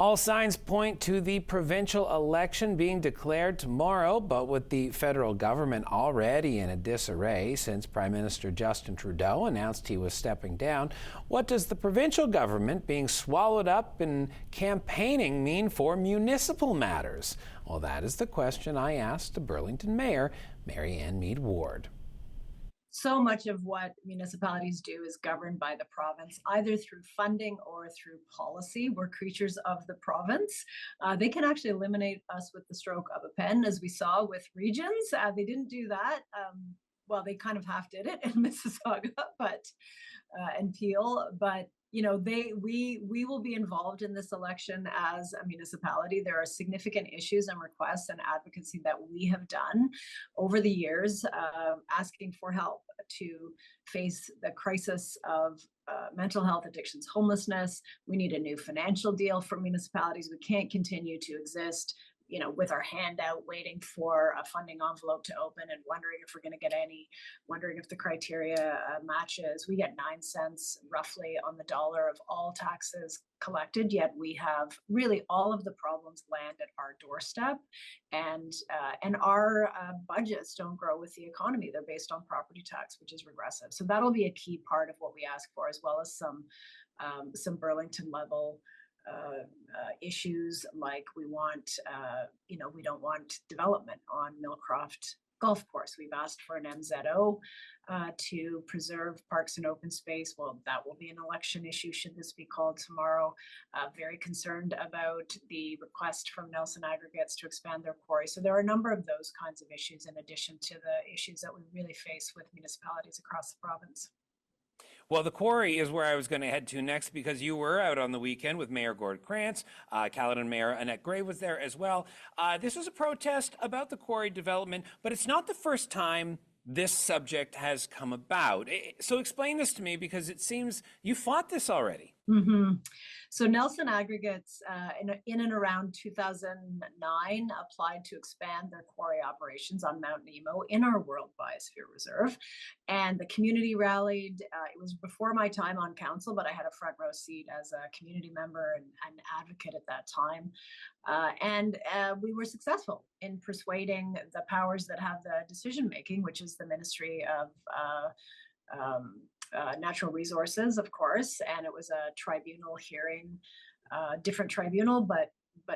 All signs point to the provincial election being declared tomorrow, but with the federal government already in a disarray since Prime Minister Justin Trudeau announced he was stepping down, what does the provincial government being swallowed up in campaigning mean for municipal matters? Well, that is the question I asked the Burlington Mayor, Marianne Meed Ward. So much of what municipalities do is governed by the province, either through funding or through policy. We're creatures of the province. They can actually eliminate us with the stroke of a pen, as we saw with regions. They didn't do that. Well, they kind of half did it in Mississauga, but and Peel, but we will be involved in this election as a municipality. There are significant issues and requests and advocacy that we have done over the years, asking for help to face the crisis of mental health, addictions, homelessness. We need a new financial deal for municipalities. We can't continue to exist with our hand out waiting for a funding envelope to open and wondering if we're going to get any, wondering if the criteria matches. We get 9 cents roughly on the dollar of all taxes collected, yet we have really all of the problems land at our doorstep, and our budgets don't grow with the economy. They're based on property tax, which is regressive. So that'll be a key part of what we ask for, as well as some Burlington level issues, like we don't want development on Millcroft Golf Course. We've asked for an MZO to preserve parks and open space. Well, that will be an election issue should this be called tomorrow. Very concerned about the request from Nelson Aggregates to expand their quarry. So there are a number of those kinds of issues in addition to the issues that we really face with municipalities across the province. Well, the quarry is where I was going to head to next, because you were out on the weekend with Mayor Gord Krantz. Caledon Mayor Annette Gray was there as well. This was a protest about the quarry development, but it's not the first time this subject has come about. So explain this to me, because it seems you fought this already. Mm-hmm. So Nelson Aggregates in and around 2009 applied to expand their quarry operations on Mount Nemo in our World Biosphere Reserve. And the community rallied. It was before my time on council, but I had a front row seat as a community member and an advocate at that time. And we were successful in persuading the powers that have the decision making, which is the Ministry of Natural Resources, of course, and it was a tribunal hearing, different tribunal, but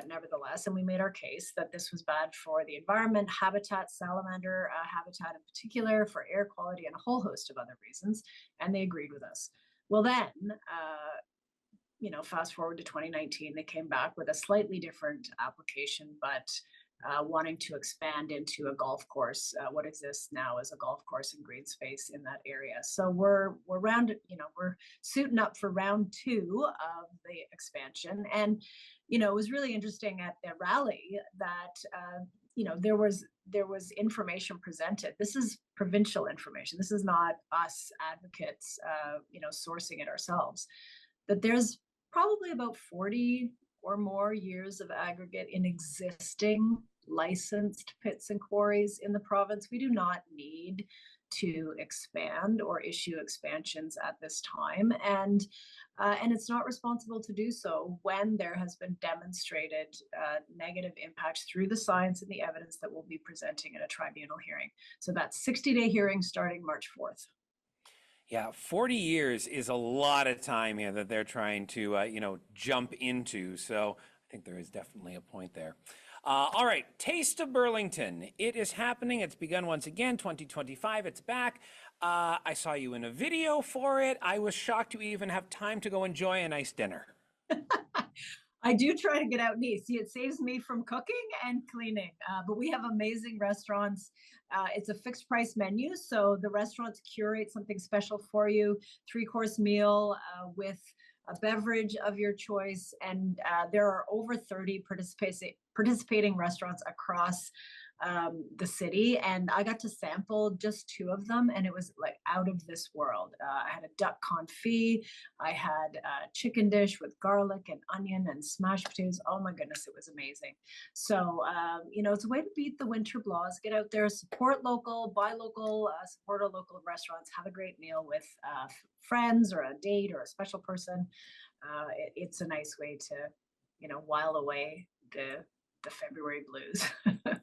nevertheless, and we made our case that this was bad for the environment, habitat, salamander habitat in particular, for air quality, and a whole host of other reasons, and they agreed with us. Well, then, fast forward to 2019, they came back with a slightly different application, but wanting to expand into a golf course, what exists now as a golf course and green space in that area. So we're suiting up for round 2 of the expansion. And, it was really interesting at the rally that, there was information presented. This is provincial information. This is not us advocates, sourcing it ourselves. That there's probably about 40 or more years of aggregate in existing licensed pits and quarries in the province. We do not need to expand or issue expansions at this time, and it's not responsible to do so when there has been demonstrated negative impacts through the science and the evidence that we'll be presenting at a tribunal hearing. So that's 60-day hearing starting March 4th. Yeah, 40 years is a lot of time here that they're trying to, jump into. So I think there is definitely a point there. All right, Taste of Burlington. It is happening. It's begun once again, 2025. It's back. I saw you in a video for it. I was shocked you even have time to go enjoy a nice dinner. I do try to get out and eat. See, it saves me from cooking and cleaning, but we have amazing restaurants. It's a fixed price menu, so the restaurants curate something special for you, 3-course meal with a beverage of your choice. And there are over 30 participating restaurants across the city, and I got to sample just 2 of them, and it was like out of this world. I had a duck confit, I had a chicken dish with garlic and onion and smashed potatoes. Oh my goodness, it was amazing. So it's a way to beat the winter blahs. Get out there, support local, buy local, support our local restaurants, have a great meal with friends or a date or a special person. It's a nice way while away the February blues.